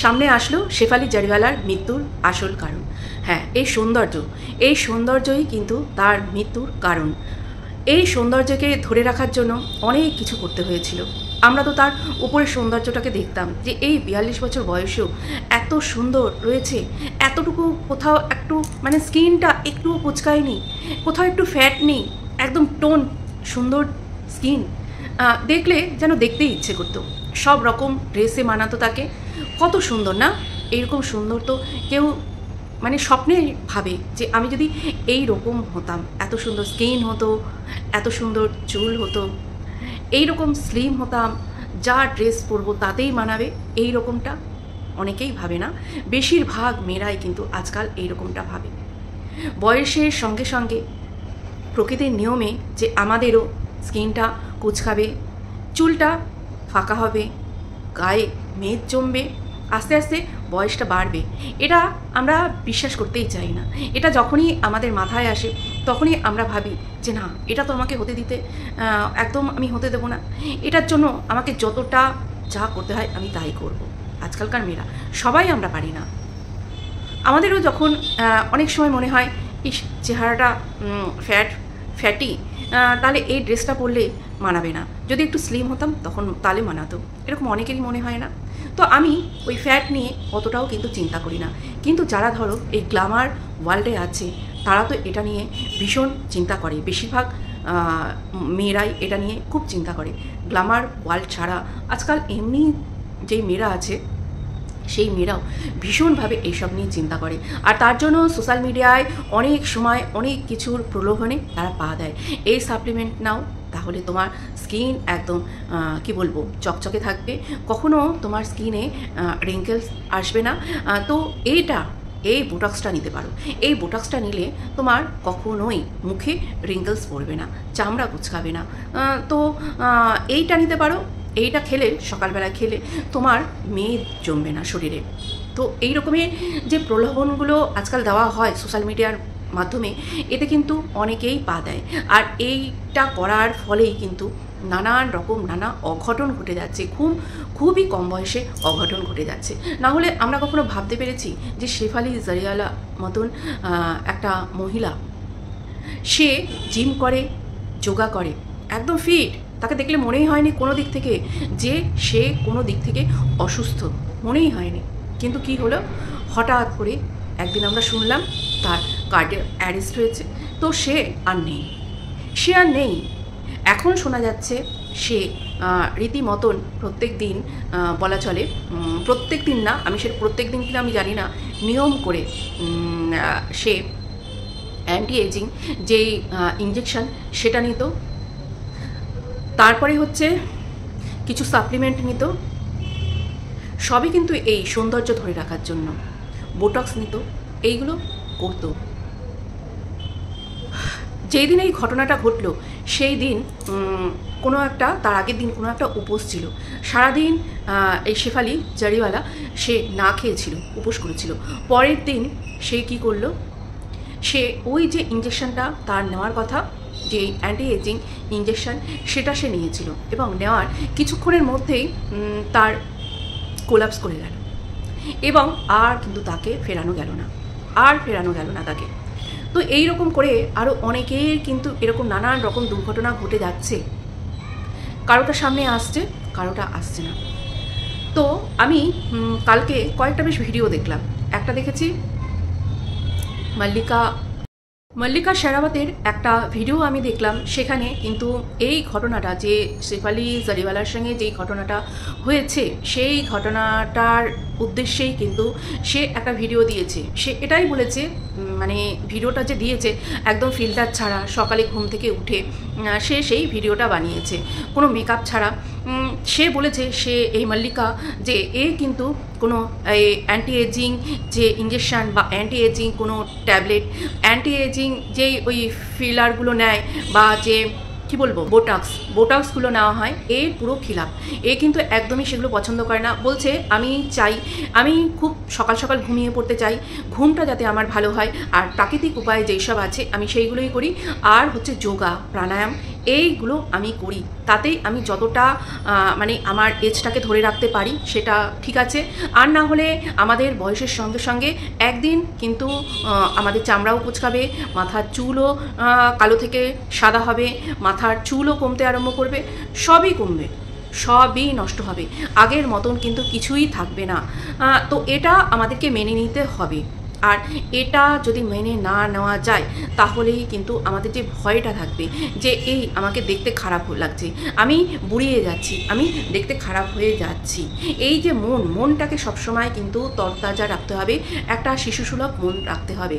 সামনে আসলো শেফালি জারিওয়ালার মৃত্যুর আসল কারণ। হ্যাঁ, এই সৌন্দর্যই কিন্তু তার মৃত্যুর কারণ। এই সৌন্দর্যকে ধরে রাখার জন্য অনেক কিছু করতে হয়েছিল। আমরা তো তার উপরের সৌন্দর্যটাকে দেখতাম যে এই 42 বছর বয়সেও এত সুন্দর রয়েছে, এতটুকু কোথাও একটু মানে স্কিনটা একটু কুচকায়নি, কোথাও একটু ফ্যাট নেই, একদম টোন সুন্দর স্কিন, দেখলে যেন দেখতেই ইচ্ছে করতো। সব রকম ড্রেসে মানাতো তাকে। কত সুন্দর না? এইরকম সুন্দর তো কেউ মানে স্বপ্নে ভাবে যে আমি যদি এই রকম হতাম, এত সুন্দর স্কিন হতো, এত সুন্দর চুল হতো, এই রকম স্লিম হতাম, যা ড্রেস পরবো তাতেই মানাবে, এই রকমটা অনেকেই ভাবে না। বেশিরভাগ মেয়েরাই কিন্তু আজকাল এই রকমটা ভাবে। বয়সের সঙ্গে সঙ্গে প্রকৃতির নিয়মে যে আমাদেরও স্কিনটা কুচকাবে, চুলটা ফাঁকা হবে, গায়ে মেদ জমবে, আস্তে আস্তে বয়সটা বাড়বে, এটা আমরা বিশ্বাস করতেই চাই না। এটা যখনই আমাদের মাথায় আসে তখনই আমরা ভাবি যে না, এটা তো আমাকে হতে দিতে একদম আমি হতে দেবো না, এটার জন্য আমাকে যতটা যা করতে হয় আমি তাই করব। আজকালকার মেয়েরা সবাই আমরা পারি না। আমাদেরও যখন অনেক সময় মনে হয় ইস চেহারাটা ফ্যাটি, তাহলে এই ড্রেসটা পরলে মানাবে না, যদি একটু স্লিম হতাম তখন তাহলে মানাতো, এরকম অনেকেরই মনে হয় না? তো আমি ওই ফ্যাট নিয়ে অতটাও কিন্তু চিন্তা করি না। কিন্তু যারা ধরো এই গ্ল্যামার ওয়ার্ল্ডে আছে তারা তো এটা নিয়ে ভীষণ চিন্তা করে। বেশিরভাগ মেয়েরাই এটা নিয়ে খুব চিন্তা করে। গ্ল্যামার ওয়ার্ল্ড ছাড়া আজকাল এমনি যেই মেয়েরা আছে সেই মেয়েরাও ভীষণভাবে এইসব নিয়ে চিন্তা করে। আর তার জন্য সোশ্যাল মিডিয়ায় অনেক সময় অনেক কিছুর প্রলোভনে তারা পা দেয়। এই সাপ্লিমেন্ট নাও, তাহলে তোমার স্কিন একদম কি বলবো চকচকে থাকবে, কখনো তোমার স্কিনে রিঙ্কেলস আসবে না। তো এই বোটক্সটা নিতে পারো। এই বোটক্সটা নিলে তোমার কখনোই মুখে রিঙ্কেলস পড়বে না, চামড়া কুচকাবে না। তো এইটা নিতে পারো। এইটা খেলে, সকালবেলায় খেলে তোমার মেদ জমবে না শরীরে। তো এই রকমের যে প্রলোভনগুলো আজকাল দেওয়া হয় সোশ্যাল মিডিয়ার মাধ্যমে, এতে কিন্তু অনেকেই পা দেয়। আর এইটা করার ফলেই কিন্তু নানা অঘটন ঘটে যাচ্ছে। খুবই কম বয়সে অঘটন ঘটে যাচ্ছে। না হলে আমরা কখনো ভাবতে পেরেছি যে শেফালি জারিওয়ালা মতন একটা মহিলা, সে জিম করে, যোগা করে, একদম ফিট, তাকে দেখলে মনেই হয়নি কোনো দিক থেকে যে সে কোনো দিক থেকে অসুস্থ, মনেই হয়নি। কিন্তু কি হলো, হঠাৎ করে একদিন আমরা শুনলাম তার কার্ডিয়াক অ্যারেস্ট হয়েছে। তো সে আর নেই। এখন শোনা যাচ্ছে সে রীতিমতন প্রত্যেক দিন, বলা চলে প্রত্যেক দিন না, আমি সে প্রত্যেক দিন কিনা আমি জানি না, নিয়ম করে সে অ্যান্টি এজিং যেই ইঞ্জেকশন সেটা নিত, তারপরে হচ্ছে কিছু সাপ্লিমেন্ট নিত, সবই কিন্তু এই সৌন্দর্য ধরে রাখার জন্য। বোটক্স নিত, এইগুলো করতো। যেই দিন এই ঘটনাটা ঘটলো সেই দিন তার আগের দিন কোনো একটা উপোস ছিল। সারাদিন এই শেফালি জারিওয়ালা সে না খেয়েছিল, উপোস করেছিল। পরের দিন সে কি করলো, সে ওই যে ইঞ্জেকশনটা তার নেওয়ার কথা, যে অ্যান্টি এজিং ইঞ্জেকশন, সেটা সে নিয়েছিল এবং নেওয়ার কিছুক্ষণের মধ্যেই তার কোলাপস করে গেল এবং আর কিন্তু তাকে ফেরানো গেল না তাকে। তো এই রকম করে আরও অনেকের কিন্তু এরকম নানান রকম দুর্ঘটনা ঘটে যাচ্ছে। কারোটা সামনে আসছে, কারোটা আসছে না। তো আমি কালকে কয়েকটা বেশ ভিডিও দেখলাম। একটা দেখেছি মল্লিকা শেরাওয়াতের একটা ভিডিও আমি দেখলাম। সেখানে কিন্তু এই ঘটনাটা, যে শেফালি জারিওয়ালার সঙ্গে যেই ঘটনাটা হয়েছে, সেই ঘটনাটার উদ্দেশ্যেই কিন্তু সে একটা ভিডিও দিয়েছে। সে এটাই বলেছে, মানে ভিডিওটা যে দিয়েছে একদম ফিল্টার ছাড়া, সকালে ঘুম থেকে উঠে সে সেই ভিডিওটা বানিয়েছে কোনো মেকআপ ছাড়া। সে বলেছে, সে এই মল্লিকা, যে এ কিন্তু কোনো অ্যান্টি এজিং যে ইঞ্জেকশান বা অ্যান্টি এজিং কোনো ট্যাবলেট, অ্যান্টি এজিং যেই ওই ফিলারগুলো নেয় বা যে কি বলবো বোটক্সগুলো নেওয়া হয়, এর পুরো খিলাফ। এ কিন্তু একদমই সেগুলো পছন্দ করে না। বলছে আমি খুব সকাল সকাল ঘুমিয়ে পড়তে চাই, ঘুমটা যাতে আমার ভালো হয়, আর প্রাকৃতিক উপায়ে যেই সব আছে আমি সেইগুলোই করি, আর হচ্ছে যোগা প্রাণায়াম এইগুলো আমি করি, তাতেই আমি যতটা মানে আমার এজটাকে ধরে রাখতে পারি সেটা ঠিক আছে। আর না হলে আমাদের বয়সের সঙ্গে সঙ্গে একদিন কিন্তু আমাদের চামড়াও কুচকাবে, মাথার চুলও কালো থেকে সাদা হবে, মাথার চুলও কমতে আরম্ভ করবে, সবই কমবে, সবই নষ্ট হবে, আগের মতন কিন্তু কিছুই থাকবে না। তো এটা আমাদেরকে মেনে নিতে হবে। আর এটা যদি মেনে না নেওয়া যায় তাহলেই কিন্তু আমাদের যে ভয়টা থাকবে যে এই আমাকে দেখতে খারাপ লাগছে, আমি বুড়িয়ে যাচ্ছি, আমি দেখতে খারাপ হয়ে যাচ্ছি, এই যে মনটাকে সবসময় কিন্তু তরতাজা রাখতে হবে, একটা শিশুসুলভ মন রাখতে হবে।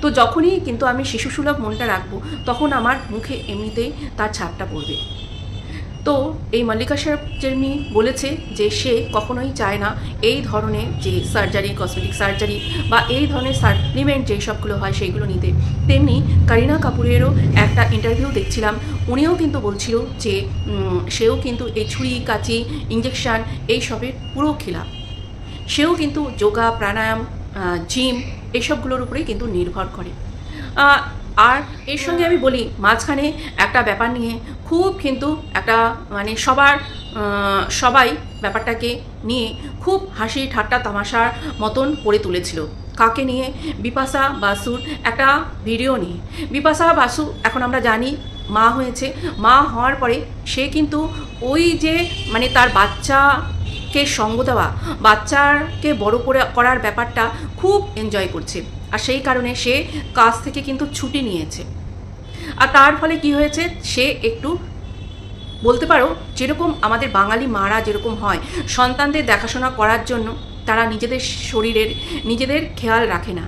তো যখনই কিন্তু আমি শিশুসুলভ মনটা রাখবো তখন আমার মুখে এমনিতেই তার ছাপটা পড়বে। তো এই মল্লিকা শেরপা বলেছে যে সে কখনোই চায় না এই ধরনের যে সার্জারি, কসমেটিক সার্জারি বা এই ধরনের সাপ্লিমেন্ট যেই সবগুলো হয় সেইগুলো নিতে। তেমনি করিনা কাপুরেরও একটা ইন্টারভিউ দেখছিলাম, উনিও কিন্তু বলছিল যে সেও কিন্তু এই ছুরি কাঁচি ইঞ্জেকশান এইসবের পুরো খিলাফ। সেও কিন্তু যোগা, প্রাণায়াম, জিম এইসবগুলোর উপরেই কিন্তু নির্ভর করে। আর এর সঙ্গে আমি বলি মাঝখানে একটা ব্যাপার নিয়ে খুব কিন্তু একটা মানে সবাই ব্যাপারটাকে নিয়ে খুব হাসি ঠাট্টা তামাশার মতন করে তুলেছিল। কাকে নিয়ে? বিপাশা বাসুর একটা ভিডিও নিয়ে। বিপাশা বাসু এখন আমরা জানি মা হয়েছে, মা হওয়ার পরে সে কিন্তু ওই যে মানে তার বাচ্চাকে সঙ্গ দেওয়া, বাচ্চাকে বড় করার ব্যাপারটা খুব এনজয় করছে। আর সেই কারণে সে কাজ থেকে কিন্তু ছুটি নিয়েছে। আর তার ফলে কি হয়েছে, সে একটু বলতে পারো যেরকম আমাদের বাঙালি মারা যেরকম হয় সন্তানদের দেখাশোনা করার জন্য তারা নিজেদের শরীরের নিজেদের খেয়াল রাখে না,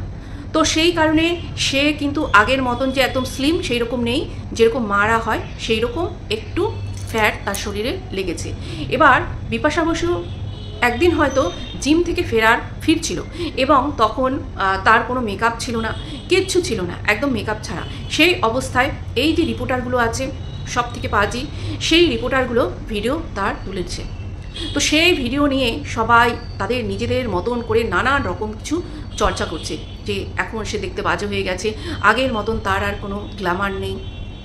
তো সেই কারণে সে কিন্তু আগের মতন যে একদম স্লিম সেই রকম নেই, যেরকম মারা হয় সেই রকম একটু ফ্যাট তার শরীরে লেগেছে। এবার বিপাশা বসু একদিন হয়তো জিম থেকে ফিরছিল এবং তখন তার কোনো মেকআপ ছিল না, কিচ্ছু ছিল না, একদম মেকআপ ছাড়া। সেই অবস্থায় এই যে রিপোর্টারগুলো আছে সব থেকে পাজি, সেই রিপোর্টারগুলো ভিডিও তার তুলেছে। তো সেই ভিডিও নিয়ে সবাই তাদের নিজেদের মতন করে নানান রকম কিছু চর্চা করছে যে এখন সে দেখতে বাজে হয়ে গেছে, আগের মতন তার আর কোনো গ্ল্যামার নেই,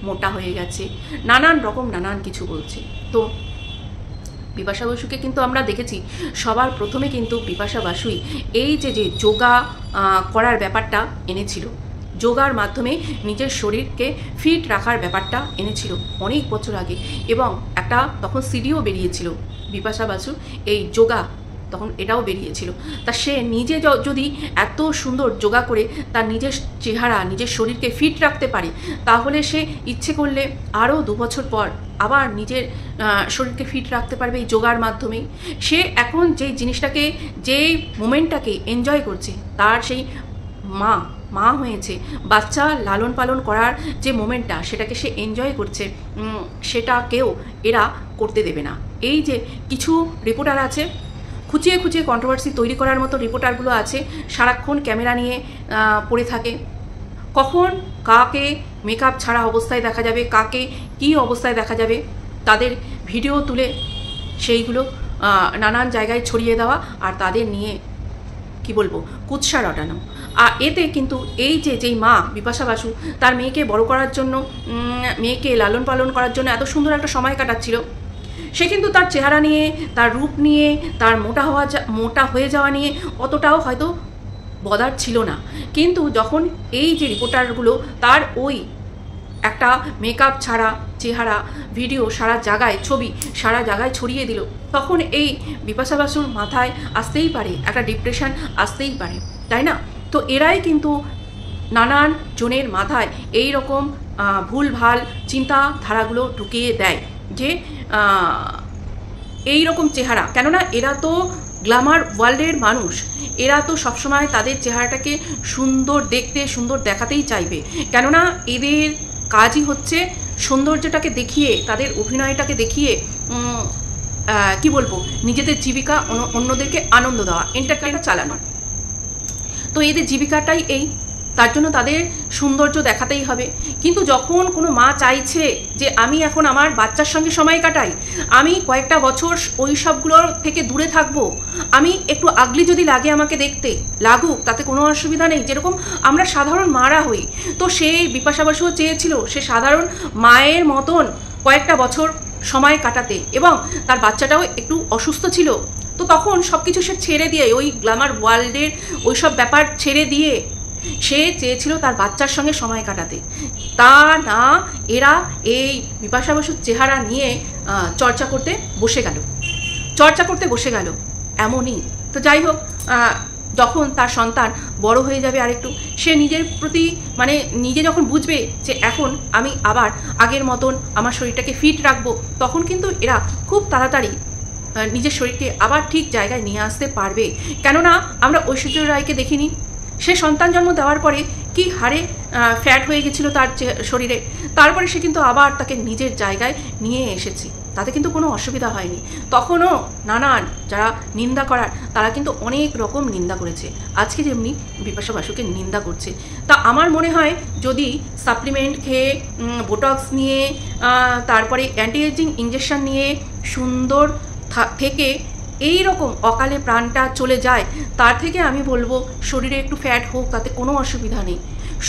মোটা হয়ে গেছে, নানান কিছু বলছে। তো বিপাশা বসুকে কিন্তু আমরা দেখেছি সবার প্রথমে কিন্তু বিপাশা বসুই এই যে যোগা করার ব্যাপারটা এনেছিল, যোগার মাধ্যমে নিজের শরীরকে ফিট রাখার ব্যাপারটা এনেছিল অনেক বছর আগে। এবং একটা তখন সিডিও বেরিয়েছিল বিপাশা বসু এই যোগা, তখন এটাও বেরিয়েছিল। তা সে নিজে যদি এত সুন্দর যোগা করে তার নিজের চেহারা, নিজের শরীরকে ফিট রাখতে পারে, তাহলে সে ইচ্ছে করলে আরও 2 বছর পর আবার নিজের শরীরকে ফিট রাখতে পারবে এই যোগার মাধ্যমেই। সে এখন যেই জিনিসটাকে, যেই মোমেন্টটাকে এনজয় করছে, তার সেই মা হয়েছে, বাচ্চা লালন পালন করার যে মোমেন্টটা সেটাকে সে এনজয় করছে, সেটাকেও এরা করতে দেবে না। এই যে কিছু রিপোর্টার আছে খুঁচিয়ে কন্ট্রোভার্সি তৈরি করার মতো রিপোর্টারগুলো আছে, সারাক্ষণ ক্যামেরা নিয়ে পড়ে থাকে, কখন কাকে মেকআপ ছাড়া অবস্থায় দেখা যাবে, কাকে কী অবস্থায় দেখা যাবে, তাদের ভিডিও তুলে সেইগুলো নানান জায়গায় ছড়িয়ে দেওয়া আর তাদের নিয়ে কি বলবো কুৎসা রটানো। আর এতে কিন্তু এই যেই মা বিপাশা বসু তার মেয়েকে বড় করার জন্য, মেয়েকে লালন পালন করার জন্য এত সুন্দর একটা সময় কাটাচ্ছিল, সে কিন্তু তার চেহারা নিয়ে, তার রূপ নিয়ে, তার মোটা হয়ে যাওয়া নিয়ে অতটাও হয়তো বদার ছিল না। কিন্তু যখন এই যে রিপোর্টারগুলো তার ওই একটা মেকআপ ছাড়া চেহারা ভিডিও সারা জায়গায়, ছবি সারা জায়গায় ছড়িয়ে দিল, তখন এই বিপাশা বসুর মাথায় আসতেই পারে একটা ডিপ্রেশন, আসতেই পারে, তাই না? তো এরাই কিন্তু নানান জনের মাথায় এই রকম ভুলভাল চিন্তাধারাগুলো ঢুকিয়ে দেয় যে এই রকম চেহারা, কেননা এরা তো গ্ল্যামার ওয়ার্ল্ডের মানুষ, এরা তো সবসময় তাদের চেহারাটাকে সুন্দর দেখতে, সুন্দর দেখাতেই চাইবে, কেননা এদের কাজই হচ্ছে সৌন্দর্যটাকে দেখিয়ে, তাদের অভিনয়টাকে দেখিয়ে কি বলবো নিজেদের জীবিকা, অন্যদেরকে আনন্দ দেওয়া, এন্টারটেইনমেন্ট চালানো। তো এদের জীবিকাটাই এই। তার জন্য তাদের সৌন্দর্য দেখাতেই হবে। কিন্তু যখন কোনো মা চাইছে যে আমি এখন আমার বাচ্চার সঙ্গে সময় কাটাই, আমি কয়েকটা বছর ওই সবগুলোর থেকে দূরে থাকবো, আমি একটু আগলি যদি লাগে আমাকে দেখতে, লাগুক, তাতে কোনো অসুবিধা নেই, যেরকম আমরা সাধারণ মারা হই। তো সেই বিপাশা বসুও চেয়েছিল সে সাধারণ মায়ের মতন কয়েকটা বছর সময় কাটাতে, এবং তার বাচ্চাটাও একটু অসুস্থ ছিল। তো তখন সব কিছু সে ছেড়ে দিয়ে, ওই গ্ল্যামার ওয়ার্ল্ডের ওই সব ব্যাপার ছেড়ে দিয়ে সে চেয়েছিল তার বাচ্চার সঙ্গে সময় কাটাতে। তা না, এরা এই বিপাশা বসুর চেহারা নিয়ে চর্চা করতে বসে গেল এমনই। তো যাই হোক, যখন তার সন্তান বড় হয়ে যাবে আরেকটু, সে নিজের প্রতি মানে নিজে যখন বুঝবে যে এখন আমি আবার আগের মতন আমার শরীরটাকে ফিট রাখবো, তখন কিন্তু এরা খুব তাড়াতাড়ি নিজের শরীরকে আবার ঠিক জায়গায় নিয়ে আসতে পারবে। কেননা আমরা ঐশ্বর্য রায়কে দেখিনি, সে সন্তান জন্ম দেওয়ার পরে কি হারে ফ্যাট হয়ে গেছিলো তার শরীরে, তারপরে সে কিন্তু আবার তাকে নিজের জায়গায় নিয়ে এসেছে, তাতে কিন্তু কোনো অসুবিধা হয়নি। তখনও নানান যারা নিন্দা করার তারা কিন্তু অনেক রকম নিন্দা করেছে, আজকে যেমনি বিপাশা বসুকে নিন্দা করছে। তা আমার মনে হয় যদি সাপ্লিমেন্ট খেয়ে, বোটক্স নিয়ে, তারপরে অ্যান্টি এজিং ইঞ্জেকশন নিয়ে সুন্দর থেকে এই রকম অকালে প্রাণটা চলে যায়, তার থেকে আমি বলবো শরীরে একটু ফ্যাট হোক, তাতে কোনো অসুবিধা নেই।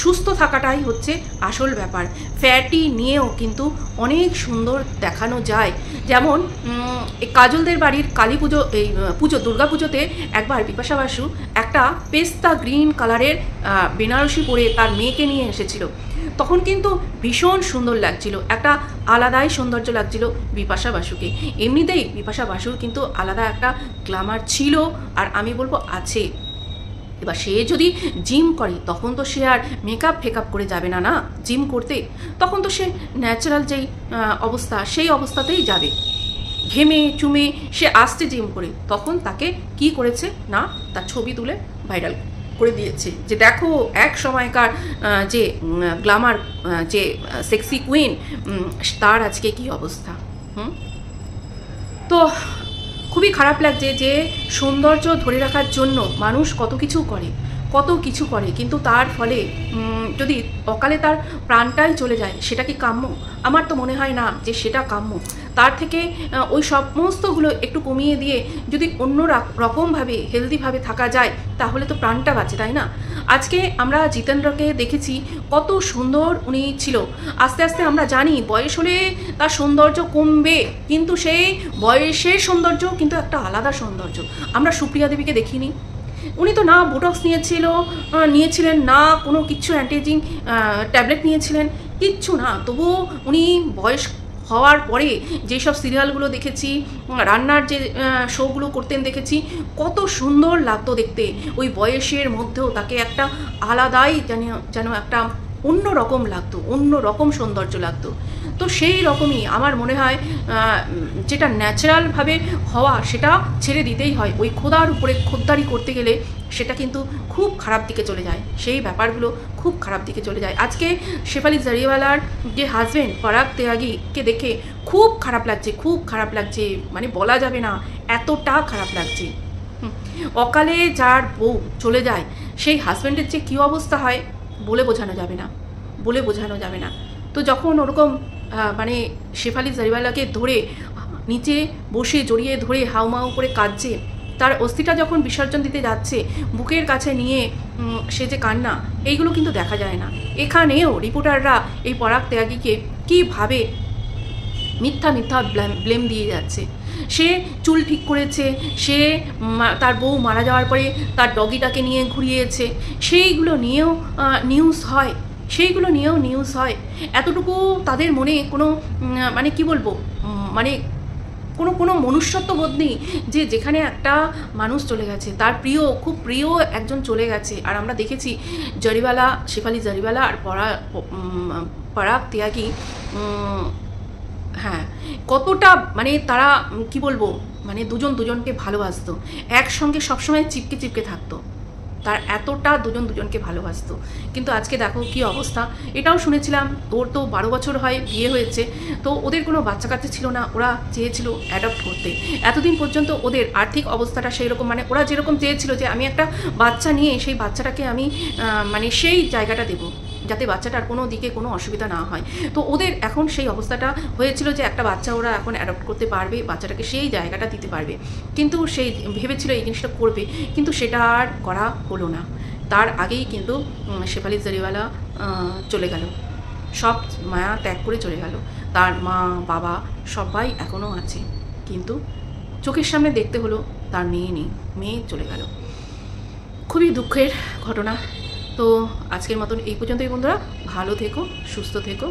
সুস্থ থাকাটাই হচ্ছে আসল ব্যাপার। ফ্যাটি নিয়েও কিন্তু অনেক সুন্দর দেখানো যায়। যেমন কাজলদের বাড়ির কালী পুজো, এই পুজো দুর্গা পুজোতে একবার বিপাশা বসু একটা পেস্তা গ্রিন কালারের বেনারসি পরে তার মেয়েকে নিয়ে এসেছিল। তখন কিন্তু ভীষণ সুন্দর লাগছিল, একটা আলাদাই সৌন্দর্য লাগছিল বিপাশা বসুকে। এমনিতেই বিপাশা বসুর কিন্তু আলাদা একটা গ্ল্যামার ছিল, আর আমি বলবো আছে। এবার সে যদি জিম করে তখন তো সে আর মেকআপ ফেকআপ করে যাবে না, জিম করতে, তখন তো সে ন্যাচারাল যেই অবস্থা সেই অবস্থাতেই যাবে। ঘেমে চুমে সে আসছে জিম করে, তখন তাকে কি করেছে না, তার ছবি তুলে ভাইরাল করে দিয়েছে যে দেখো এক সময়কার যে গ্ল্যামার যে সেক্সি কুইন, তার আজকে কি অবস্থা। তো খুবই খারাপ লাগছে যে সৌন্দর্য ধরে রাখার জন্য মানুষ কত কিছু করে, কিন্তু তার ফলে যদি অকালে তার প্রাণটাই চলে যায়, সেটা কি কাম্য? আমার তো মনে হয় না যে সেটা কাম্য। তার থেকে ওই সমস্তগুলো একটু কমিয়ে দিয়ে যদি অন্য রকমভাবে হেলদিভাবে থাকা যায়, তাহলে তো প্রাণটা বাঁচে, তাই না? আজকে আমরা জিতেন্দ্রকে দেখেছি, কত সুন্দর উনি ছিল। আস্তে আস্তে আমরা জানি বয়স হলে তার সৌন্দর্য কমবে, কিন্তু সেই বয়সের সৌন্দর্য কিন্তু একটা আলাদা সৌন্দর্য। আমরা সুপ্রিয়া দেবীকে দেখিনি, উনি তো না বোটক্স নিয়েছিলেন, না কোনো কিছু অ্যান্টিএজিং ট্যাবলেট নিয়েছিলেন, কিচ্ছু না। তবুও উনি বয়স হওয়ার পরে যেসব সিরিয়ালগুলো দেখেছি, রান্নার যে শোগুলো করতেন দেখেছি, কত সুন্দর লাগতো দেখতে। ওই বয়সের মধ্যেও তাকে একটা আলাদাই যেন একটা অন্য রকম লাগতো, অন্য রকম সৌন্দর্য লাগতো। তো সেই রকমই আমার মনে হয় যেটা ন্যাচারালভাবে হওয়া সেটা ছেড়ে দিতেই হয়। ওই খোদার উপরে খোদ্দারি করতে গেলে সেটা কিন্তু খুব খারাপ দিকে চলে যায়, সেই ব্যাপারগুলো খুব খারাপ দিকে চলে যায়। আজকে শেফালি জারিওয়ালার যে হাজব্যান্ড পরাগ ত্যাগীকে দেখে খুব খারাপ লাগছে, মানে বলা যাবে না, এতটা খারাপ লাগছে। অকালে যার বউ চলে যায়, সেই হাজব্যান্ডের যে কী অবস্থা হয় বলে বোঝানো যাবে না। তো যখন ওরকম মানে শেফালি জারিওয়ালাকে ধরে নিচে বসে জড়িয়ে ধরে হাউমাউ করে কাঁদছে, তার অস্থিটা যখন বিসর্জন দিতে যাচ্ছে, বুকের কাছে নিয়ে সে যে কান্না, এইগুলো কিন্তু দেখা যায় না। এখানেও রিপোর্টাররা এই পরাগ ত্যাগীকে কীভাবে মিথ্যা ব্লেম দিয়ে যাচ্ছে। সে চুল ঠিক করেছে, সে তার বউ মারা যাওয়ার পরে তার ডগিটাকে নিয়ে ঘুরিয়েছে, সেইগুলো নিয়েও নিউজ হয়। এতটুকু তাদের মনে কোনো মানে কি বলবো, মানে কোনো মনুষ্যত্ব বোধ নেই যে যেখানে একটা মানুষ চলে গেছে, তার খুব প্রিয় একজন চলে গেছে। আর আমরা দেখেছি শেফালি জারিওয়ালা আর পরাগ ত্যাগী, হ্যাঁ, কতটা মানে তারা কি বলবো, মানে দুজনকে ভালোবাসতো, একসঙ্গে সবসময় চিপকে থাকতো। তার এতটা দুজন দুজনকে ভালোবাসতো। কিন্তু আজকে দেখো কি অবস্থা। এটাও শুনেছিলাম ওর তো 12 বছর হয় বিয়ে হয়েছে, তো ওদের কোনো বাচ্চা কাচ্চা ছিল না, ওরা চেয়েছিল অ্যাডপ্ট করতে। এতদিন পর্যন্ত ওদের আর্থিক অবস্থাটা সেই রকম, মানে ওরা যেরকম চেয়েছিল যে আমি একটা বাচ্চা নিয়ে সেই বাচ্চাটাকে আমি মানে সেই জায়গাটা দেবো যাতে বাচ্চাটার কোনো দিকে কোনো অসুবিধা না হয়। তো ওদের এখন সেই অবস্থাটা হয়েছিল যে একটা বাচ্চা ওরা এখন অ্যাডপ্ট করতে পারবে, বাচ্চাটাকে সেই জায়গাটা দিতে পারবে। কিন্তু সেই ভেবেছিল এই জিনিসটা করবে, কিন্তু সেটা আর করা হলো না। তার আগেই কিন্তু শেফালি জরিওয়ালা চলে গেল, সব মায়া ত্যাগ করে চলে গেল। তার মা বাবা সবাই এখনও আছে, কিন্তু চোখের সামনে দেখতে হলো তার মেয়ে নেই, মেয়ে চলে গেল। খুবই দুঃখের ঘটনা। তো আজকের মতন এই পর্যন্তই বন্ধুরা, ভালো থেকো, সুস্থ থেকো।